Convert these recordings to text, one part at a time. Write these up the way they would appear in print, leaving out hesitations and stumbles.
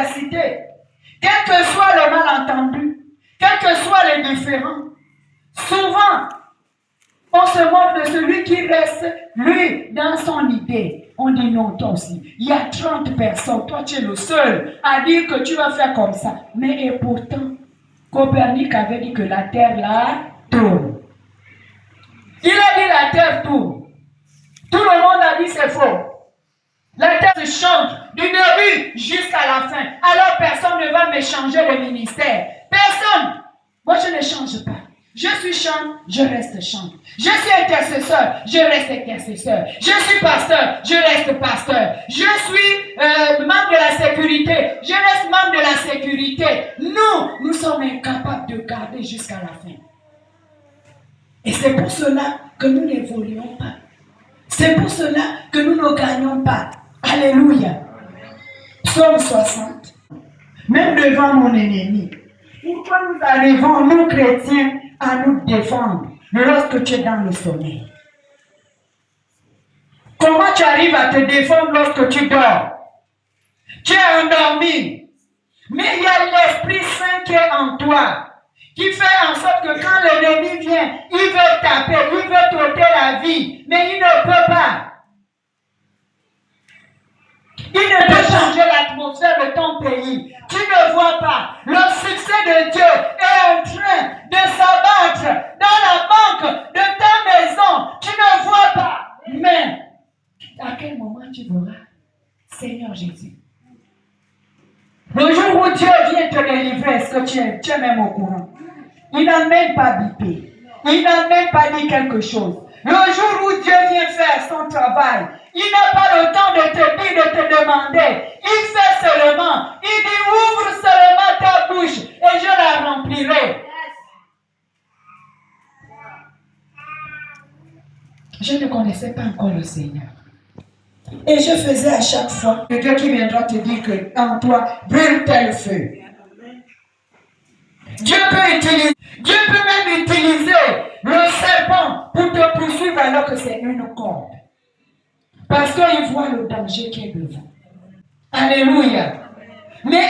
l'adversité, quel que soit le malentendu, quels que soient les différends, souvent, on se moque de celui qui reste, lui, dans son idée. On dit non, toi aussi. Il y a 30 personnes, toi tu es le seul à dire que tu vas faire comme ça. Mais et pourtant, Copernic avait dit que la terre là tourne. Il a dit la terre tourne. Tout le monde a dit c'est faux. La terre se change du début jusqu'à la fin. Alors personne ne va me changer le ministère. Personne. Moi je ne change pas. Je suis chante, je reste chante. Je suis intercesseur, je reste intercesseur. Je suis pasteur, je reste pasteur. Je suis membre de la sécurité, je reste membre de la sécurité. Nous sommes incapables de garder jusqu'à la fin. Et c'est pour cela que nous n'évoluons pas. C'est pour cela que nous ne gagnons pas. Alléluia. Psaume 60. Même devant mon ennemi. Pourquoi nous arrivons, nous chrétiens, à nous défendre lorsque tu es dans le sommeil? Comment tu arrives à te défendre lorsque tu dors? Tu es endormi. Mais il y a l'Esprit Saint qui est en toi, qui fait en sorte que quand l'ennemi vient, il veut taper, il veut t'ôter la vie, mais il ne peut pas. Il ne peut changer l'atmosphère de ton pays. Tu ne vois pas. Le succès de Dieu est en train de s'abattre dans la banque de ta maison. Tu ne vois pas. Mais à quel moment tu verras, Seigneur Jésus? Le jour où Dieu vient te délivrer, est-ce que tu es même au courant? Il n'a même pas bipé. Il n'a même pas dit quelque chose. Le jour où Dieu vient faire son travail, il n'a pas le temps de te dire, de te demander. Il fait seulement. Il dit, ouvre seulement ta bouche et je la remplirai. Je ne connaissais pas encore le Seigneur. Et je faisais à chaque fois que Dieu qui viendra te dire que en toi brûle tel feu. Dieu peut même utiliser le serpent pour te poursuivre alors que c'est une corde. Parce qu'il voit le danger qui est devant. Alléluia. Mais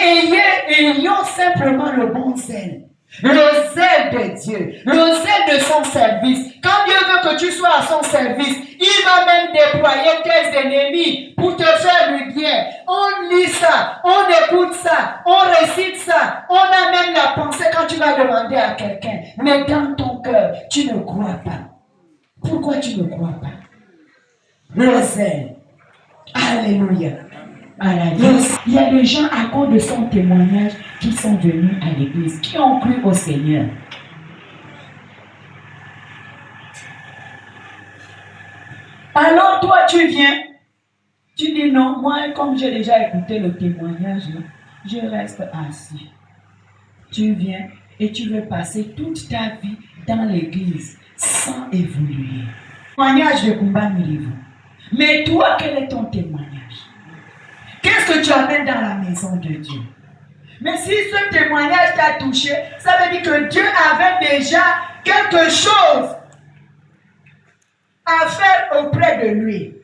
ayons simplement le bon zèle. Le zèle de Dieu. Le zèle de son service. Quand Dieu veut que tu sois à son service, il va même déployer tes ennemis pour te faire du bien. On lit ça, on écoute ça, on récite ça. On a même la pensée quand tu vas demander à quelqu'un. Mais dans ton cœur, tu ne crois pas. Pourquoi tu ne crois pas? Le zèle. Alléluia. Il y a des gens à cause de son témoignage qui sont venus à l'église, qui ont cru au Seigneur. Alors toi tu viens, tu dis non, moi comme j'ai déjà écouté le témoignage, je reste assis. Tu viens et tu veux passer toute ta vie dans l'église sans évoluer. Témoignage de Kumba Milivo. Mais toi, quel est ton témoignage? Qu'est-ce que tu amènes dans la maison de Dieu? Mais si ce témoignage t'a touché, ça veut dire que Dieu avait déjà quelque chose à faire auprès de lui.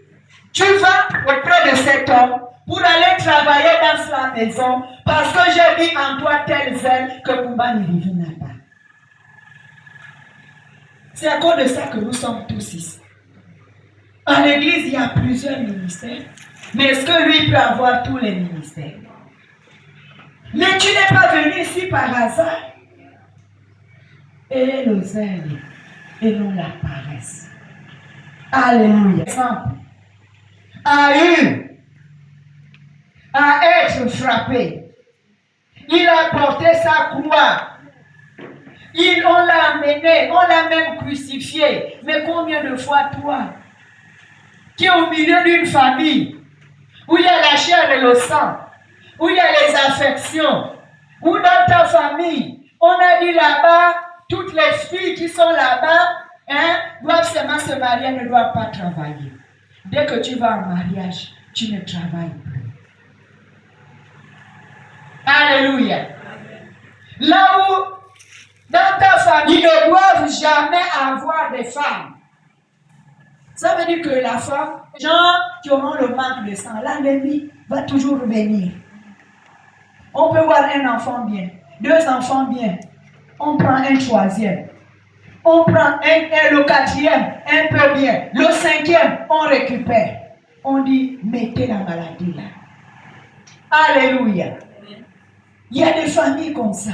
Tu vas auprès de cet homme pour aller travailler dans sa maison parce que j'ai mis en toi tel zèle que Kumba Milivo n'a pas. C'est à cause de ça que nous sommes tous ici. En l'église, il y a plusieurs ministères. Mais est-ce que lui peut avoir tous les ministères? Mais tu n'es pas venu ici par hasard. Et le zèle et non la paresse. Alléluia. Exemple. À être frappé. Il a porté sa croix. On l'a amené, on l'a même crucifié. Mais combien de fois toi, qui est au milieu d'une famille, où il y a la chair et le sang, où il y a les affections, où dans ta famille, on a dit là-bas, toutes les filles qui sont là-bas, doivent seulement se marier, ne doivent pas travailler. Dès que tu vas en mariage, tu ne travailles plus. Alléluia. Là où, dans ta famille, ils ne doivent jamais avoir des femmes. Ça veut dire que la femme, les gens qui auront le manque de sang, l'ennemi va toujours venir. On peut voir un enfant bien, deux enfants bien. On prend un troisième. On prend le quatrième, un peu bien. Le cinquième, on récupère. On dit, mettez la maladie là. Alléluia. Il y a des familles comme ça.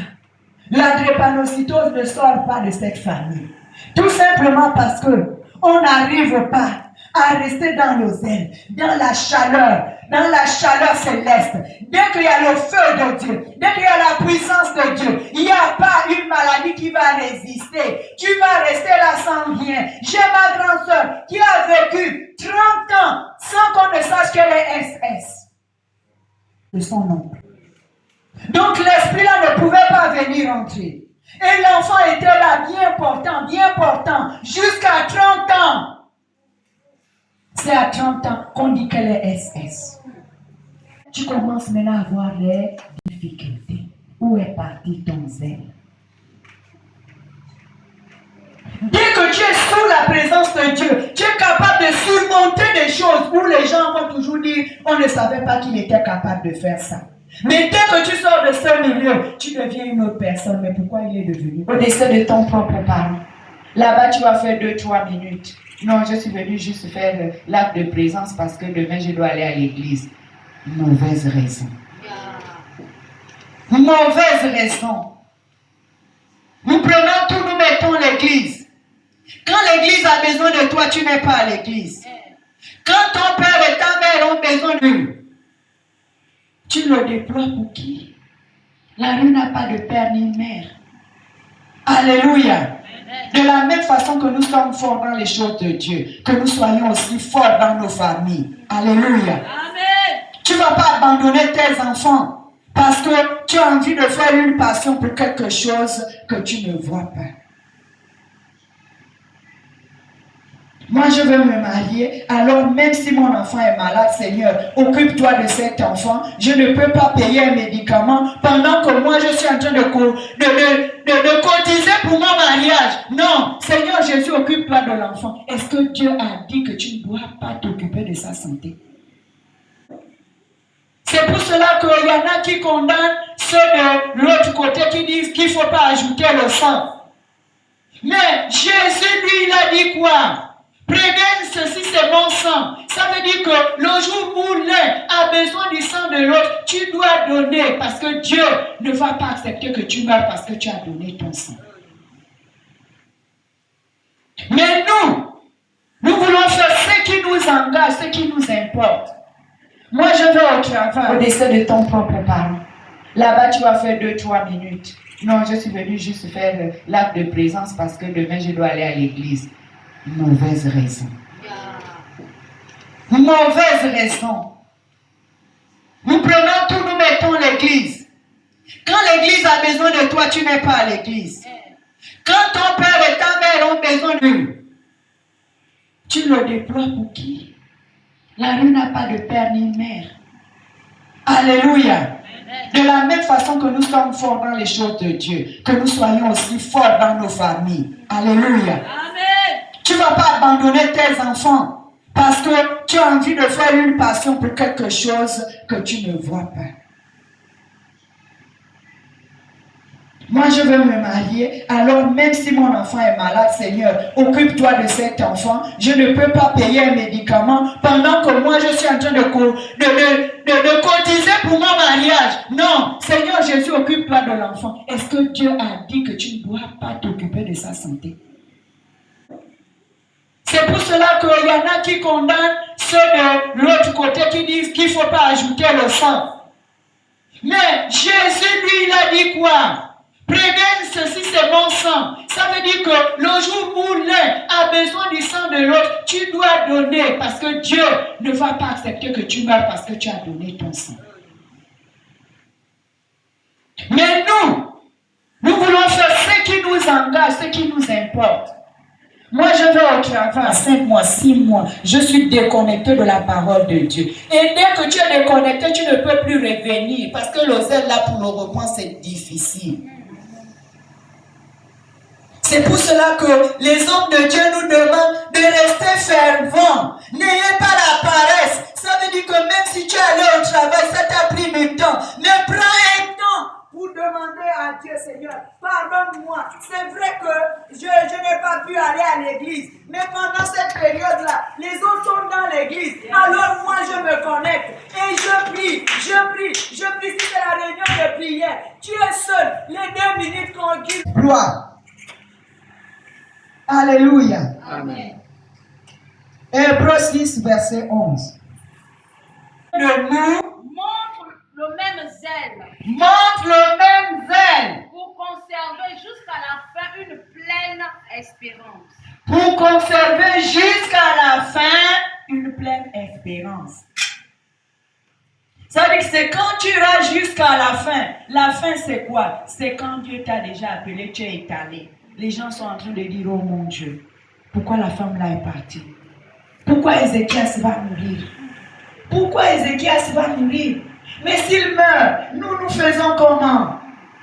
La drépanocytose ne sort pas de cette famille. Tout simplement parce que on n'arrive pas à rester dans nos ailes, dans la chaleur céleste. Dès qu'il y a le feu de Dieu, dès qu'il y a la puissance de Dieu, il n'y a pas une maladie qui va résister. Tu vas rester là sans rien. J'ai ma grande soeur qui a vécu 30 ans sans qu'on ne sache qu'elle est SS de son nom. Donc l'esprit là ne pouvait pas venir entrer. Et l'enfant était là bien portant, jusqu'à 30 ans. C'est à 30 ans qu'on dit qu'elle est SS. Tu commences maintenant à avoir les difficultés. Où est parti ton zèle? Dès que tu es sous la présence de Dieu, tu es capable de surmonter des choses où les gens vont toujours dire on ne savait pas qu'il était capable de faire ça. Mais dès que tu sors de ce milieu, tu deviens une autre personne. Mais pourquoi il est devenu? Au décès de ton propre parent. Là-bas, tu vas faire 2-3 minutes. Non, je suis venu juste faire l'acte de présence parce que demain, je dois aller à l'église. Mauvaise raison. Mauvaise raison. Nous prenons tout, nous mettons l'église. Quand l'église a besoin de toi, tu n'es pas à l'église. Quand ton père et ta mère ont besoin de lui, tu le déploies pour qui? La rue n'a pas de père ni de mère. Alléluia. De la même façon que nous sommes forts dans les choses de Dieu, que nous soyons aussi forts dans nos familles. Alléluia. Amen. Tu ne vas pas abandonner tes enfants parce que tu as envie de faire une passion pour quelque chose que tu ne vois pas. Moi, je veux me marier, alors même si mon enfant est malade, Seigneur, occupe-toi de cet enfant. Je ne peux pas payer un médicament pendant que moi, je suis en train de cotiser pour mon mariage. Non, Seigneur Jésus, occupe-toi de l'enfant. Est-ce que Dieu a dit que tu ne dois pas t'occuper de sa santé? C'est pour cela qu'il y en a qui condamnent ceux de l'autre côté qui disent qu'il ne faut pas ajouter le sang. Mais Jésus, lui, il a dit quoi? Prenez ceci, c'est mon sang. Ça veut dire que le jour où l'un a besoin du sang de l'autre, tu dois donner parce que Dieu ne va pas accepter que tu meurs parce que tu as donné ton sang. Mais nous voulons faire ce qui nous engage, ce qui nous importe. Moi, je vais au travail. Au décès de ton propre parent. Là-bas, tu vas faire 2-3 minutes. Non, je suis venu juste faire l'acte de présence parce que demain, je dois aller à l'église. Mauvaise raison. Mauvaise raison. Nous prenons tout, nous mettons l'église. Quand l'église a besoin de toi, tu n'es pas à l'église. Quand ton père et ta mère ont besoin de lui, tu le déploies pour qui? La rue n'a pas de père ni de mère. Alléluia. De la même façon que nous sommes forts dans les choses de Dieu, que nous soyons aussi forts dans nos familles. Alléluia. Tu ne vas pas abandonner tes enfants parce que tu as envie de faire une passion pour quelque chose que tu ne vois pas. Moi, je veux me marier, alors même si mon enfant est malade, Seigneur, occupe-toi de cet enfant. Je ne peux pas payer un médicament pendant que moi, je suis en train de cotiser pour mon mariage. Non, Seigneur Jésus, occupe-toi de l'enfant. Est-ce que Dieu a dit que tu ne dois pas t'occuper de sa santé? C'est pour cela qu'il y en a qui condamnent ceux de l'autre côté qui disent qu'il ne faut pas ajouter le sang. Mais Jésus, lui, il a dit quoi? Prenez ceci, c'est mon sang. Ça veut dire que le jour où l'un a besoin du sang de l'autre, tu dois donner parce que Dieu ne va pas accepter que tu meurs parce que tu as donné ton sang. Mais nous voulons faire ce qui nous engage, ce qui nous importe. Moi, je vais au travail à 5 mois, 6 mois. Je suis déconnecté de la parole de Dieu. Et dès que tu es déconnecté, tu ne peux plus revenir parce que le zèle là pour le reprendre, c'est difficile. C'est pour cela que les hommes de Dieu nous demandent de rester fervents. N'ayez pas la paresse. Ça veut dire que même si tu es allé au travail, ça t'a pris du temps. Mais prends un c'est vrai que je n'ai pas pu aller à l'église. Mais pendant cette période-là, les autres sont dans l'église. Alors moi, je me connecte et je prie. Si c'est la réunion de prière, tu es seul. Les 2 minutes qu'on quitte. Gloire. Alléluia. Amen. Hébreux 6, verset 11. Montre le même zèle Montre le même zèle pour conserver jusqu'à la fin une pleine espérance. pour conserver jusqu'à la fin une pleine espérance. Ça veut dire que c'est quand tu iras jusqu'à la fin. La fin, c'est quoi? C'est quand Dieu t'a déjà appelé, tu es étalé. Les gens sont en train de dire, oh mon Dieu, pourquoi la femme là est partie? Pourquoi Ézéchias va mourir? Pourquoi Ézéchias va mourir? Mais s'il meurt, nous faisons comment?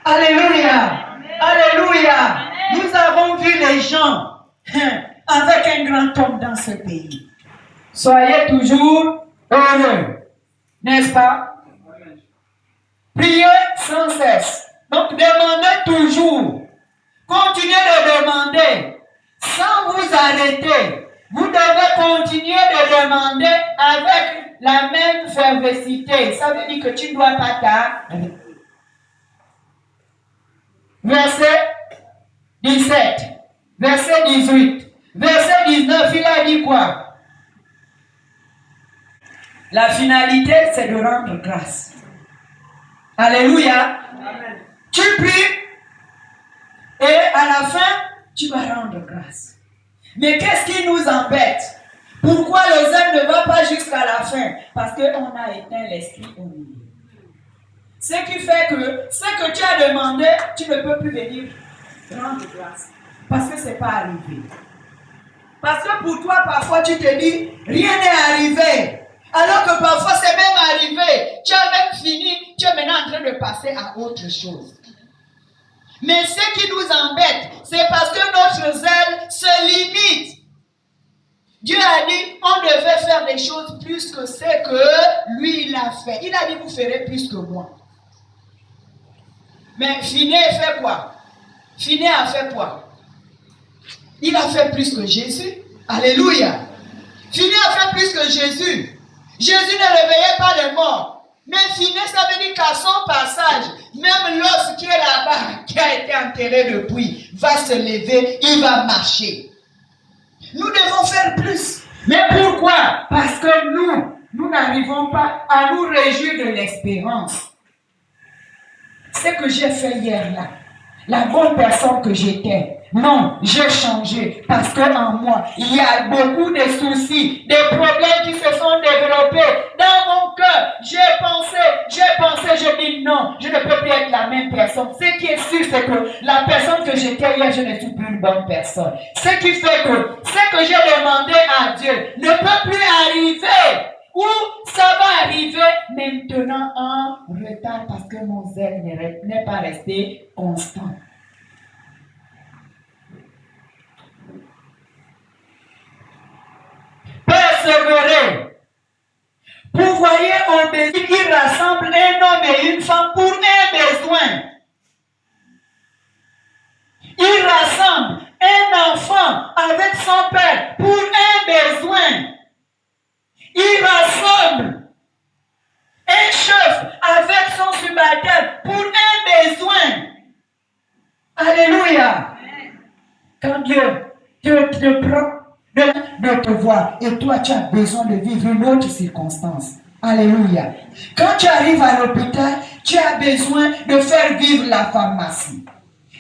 Alléluia! Alléluia! Nous avons vu les gens avec un grand homme dans ce pays. Soyez toujours heureux, n'est-ce pas? Priez sans cesse. Donc demandez toujours. Continuez de demander sans vous arrêter. Vous devez continuer de demander avec la même fervacité. Ça veut dire que tu ne dois pas t'arrêter. Verset 17, verset 18, verset 19, il a dit quoi? La finalité, c'est de rendre grâce. Alléluia. Amen. Tu pries et à la fin, tu vas rendre grâce. Mais qu'est-ce qui nous embête? Pourquoi le zèle ne va pas jusqu'à la fin? Parce qu'on a éteint l'esprit au milieu. Ce qui fait que ce que tu as demandé, tu ne peux plus venir rendre grâce. Parce que ce n'est pas arrivé. Parce que pour toi, parfois, tu te dis, rien n'est arrivé. Alors que parfois, c'est même arrivé. Tu as même fini, tu es maintenant en train de passer à autre chose. Mais ce qui nous embête, c'est parce que notre zèle se limite. Dieu a dit, on devait faire des choses plus que ce que lui, il a fait. Il a dit, vous ferez plus que moi. Mais Finé fait quoi? Finé a fait quoi? Il a fait plus que Jésus. Alléluia. Finé a fait plus que Jésus. Jésus ne réveillait pas les morts. Mais Finé, ça veut dire qu'à son passage, même l'os qui est là-bas, qui a été enterré depuis, va se lever, il va marcher. Nous devons faire plus. Mais pourquoi? Parce que nous n'arrivons pas à nous réjouir de l'espérance. Ce que j'ai fait hier là, la bonne personne que j'étais, non, j'ai changé parce qu'en moi, il y a beaucoup de soucis, des problèmes qui se sont développés dans mon cœur. J'ai pensé, je dis non, je ne peux plus être la même personne. Ce qui est sûr, c'est que la personne que j'étais hier, je ne suis plus une bonne personne. Ce qui fait que ce que j'ai demandé à Dieu ne peut plus arriver. Ou ça va arriver maintenant en retard parce que mon zèle n'est pas resté constant. Persévérer. Vous voyez, obéir, il rassemble un homme et une femme pour un besoin. Il rassemble un enfant avec son père pour un besoin. Il rassemble un chef avec son subalterne pour un besoin. Alléluia. Quand Dieu te prend de te voir et toi tu as besoin de vivre une autre circonstance. Alléluia. Quand tu arrives à l'hôpital, tu as besoin de faire vivre la pharmacie.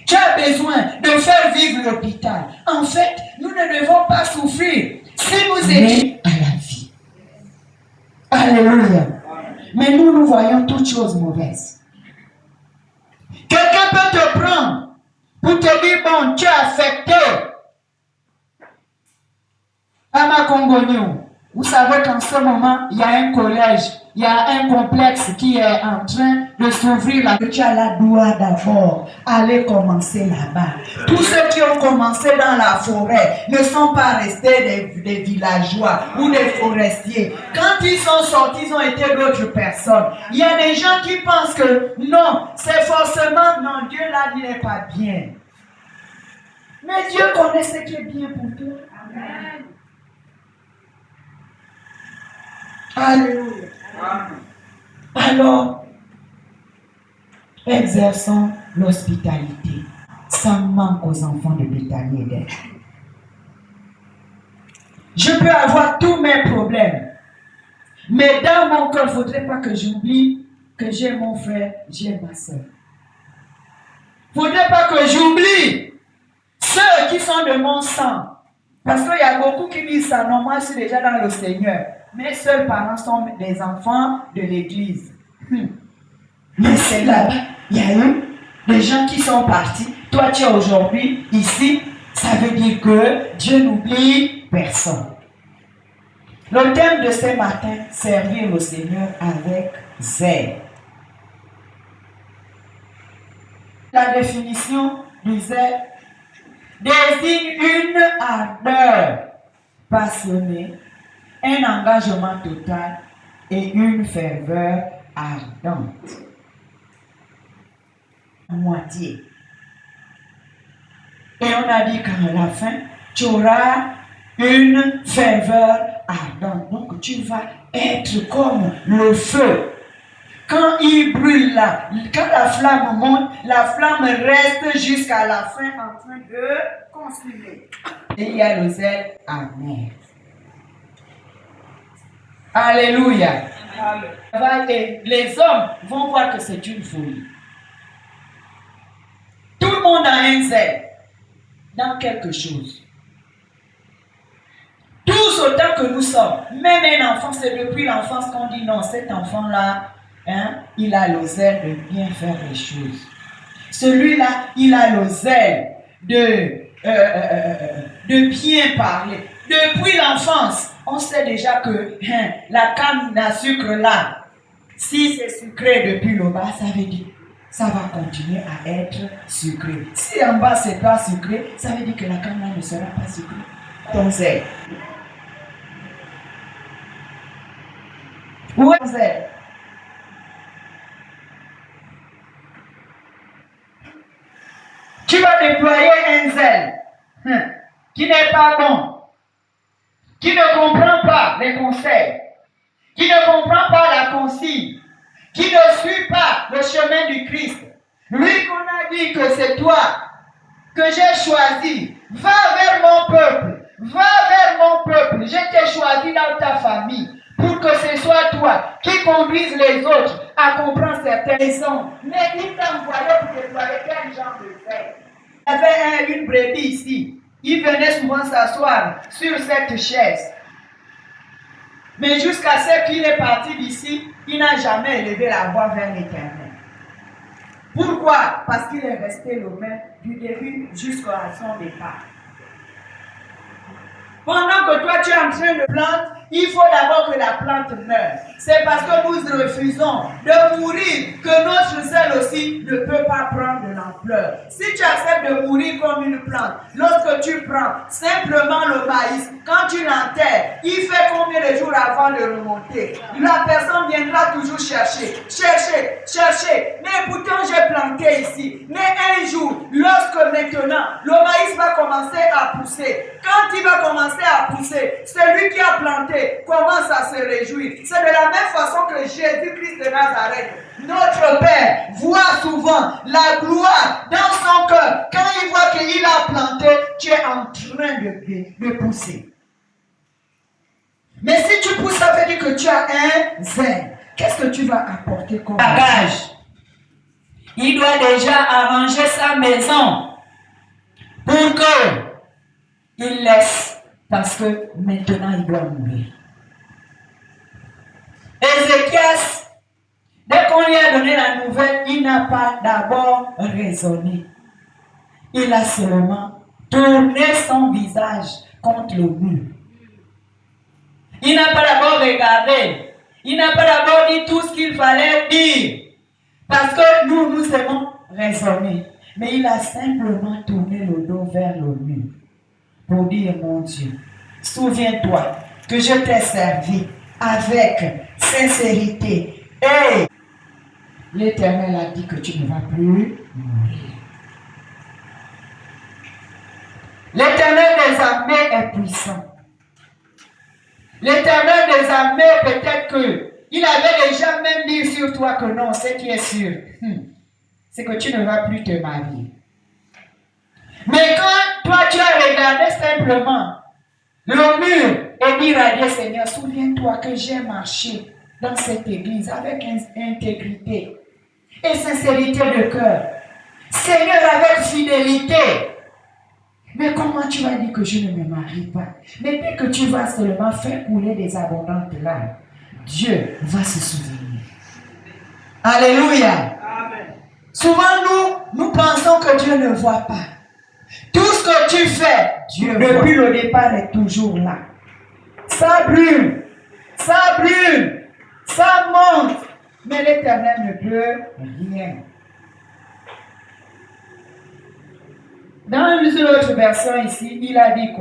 Tu as besoin de faire vivre l'hôpital. En fait, nous ne devons pas souffrir si nous étions à la vie. Alléluia. Mais nous voyons toutes choses mauvaises. Quelqu'un peut te prendre pour te dire, bon, tu es affecté. À ma Congogno, vous savez qu'en ce moment, il y a un collège, il y a un complexe qui est en train de s'ouvrir là. Tu as la doigt d'abord, aller commencer là-bas. Tous ceux qui ont commencé dans la forêt ne sont pas restés des villageois ou des forestiers. Quand ils sont sortis, ils ont été d'autres personnes. Il y a des gens qui pensent que non, c'est forcément, non, Dieu là, il n'est pas bien. Mais Dieu connaît ce qui est bien pour toi. Amen. Alléluia. Alors, exerçons l'hospitalité sans manque aux enfants de Béthanie et d'Ève. Je peux avoir tous mes problèmes, mais dans mon cœur, il ne faudrait pas que j'oublie que j'ai mon frère, j'ai ma soeur. Il ne faudrait pas que j'oublie ceux qui sont de mon sang. Parce qu'il y a beaucoup qui disent ça, non, moi je suis déjà dans le Seigneur. Mes seuls parents sont des enfants de l'église. Mais c'est là, il y a eu des gens qui sont partis. Toi, tu es aujourd'hui ici. Ça veut dire que Dieu n'oublie personne. Le thème de ce matin, servir le Seigneur avec zèle. La définition du zèle désigne une ardeur passionnée, un engagement total et une ferveur ardente. Moitié. Et on a dit qu'à la fin, tu auras une ferveur ardente. Donc tu vas être comme le feu. Quand il brûle là, quand la flamme monte, la flamme reste jusqu'à la fin en train de consumer. Et il y a le zèle amer. Alléluia. Et les hommes vont voir que c'est une folie. Tout le monde a un zèle dans quelque chose. Tous autant que nous sommes, même un enfant, c'est depuis l'enfance qu'on dit non, cet enfant-là, il a le zèle de bien faire les choses. Celui-là, il a le zèle de bien parler. Depuis l'enfance, on sait déjà que la canne à sucre là, si c'est sucré depuis le bas, ça veut dire ça va continuer à être sucré. Si en bas c'est pas sucré, ça veut dire que la canne là ne sera pas sucrée. Ton zèle. Où est ton zèle? Tu vas déployer un zèle qui n'est pas bon, qui ne comprend pas les conseils, qui ne comprend pas la consigne, qui ne suit pas le chemin du Christ. Lui qu'on a dit que c'est toi que j'ai choisi, va vers mon peuple, je t'ai choisi dans ta famille pour que ce soit toi qui conduise les autres à comprendre certaines raisons. Mais il t'a envoyé pour déployer quel genre de fait? Il y avait une brebis ici. Il venait souvent s'asseoir sur cette chaise. Mais jusqu'à ce qu'il est parti d'ici, il n'a jamais élevé la voix vers l'Éternel. Pourquoi? Parce qu'il est resté le même du début jusqu'à son départ. Pendant que toi tu es en train de planter, il faut d'abord que la plante meure. C'est parce que nous refusons de mourir que notre zèle aussi ne peut pas prendre de l'ampleur. Si tu acceptes de mourir comme une plante, lorsque tu prends simplement le maïs, quand tu l'enterres, il fait combien de jours avant de remonter? La personne viendra toujours chercher. Mais pourtant j'ai planté ici. Mais un jour, lorsque maintenant le maïs va commencer à pousser, quand il va commencer à pousser, celui qui a planté commence à se réjouir. C'est de la même façon que Jésus-Christ de Nazareth, notre Père, voit souvent la gloire dans son cœur. Quand il voit qu'il a planté, tu es en train de pousser. Mais si tu pousses, ça veut dire que tu as un zèle. Qu'est-ce que tu vas apporter comme bagage? Il doit déjà arranger sa maison pour que il laisse, parce que maintenant il doit mourir. Ézéchias, dès qu'on lui a donné la nouvelle, il n'a pas d'abord raisonné. Il a seulement tourné son visage contre le mur. Il n'a pas d'abord regardé. Il n'a pas d'abord dit tout ce qu'il fallait dire. Parce que nous aimons raisonner. Mais il a simplement tourné le dos vers le mur. Pour dire, mon Dieu, souviens-toi que je t'ai servi avec sincérité. Et l'Éternel a dit que tu ne vas plus mourir. armées est puissant. L'Éternel des armées, peut-être qu'il avait déjà même dit sur toi que non, ce qui est sûr, c'est que tu ne vas plus te marier. Mais quand toi tu as regardé simplement le mur et dire à Dieu, Seigneur, souviens-toi que j'ai marché dans cette église avec intégrité et sincérité de cœur. Seigneur, avec fidélité. Mais comment tu vas dire que je ne me marie pas? Mais dès que tu vas seulement faire couler des abondantes larmes, Dieu va se souvenir. Alléluia. Amen. Souvent, nous pensons que Dieu ne voit pas. Tout ce que tu fais, Dieu depuis le départ, est toujours là. Ça brûle, ça monte. Mais l'Éternel ne peut rien. Dans une autre version ici, il a dit quoi?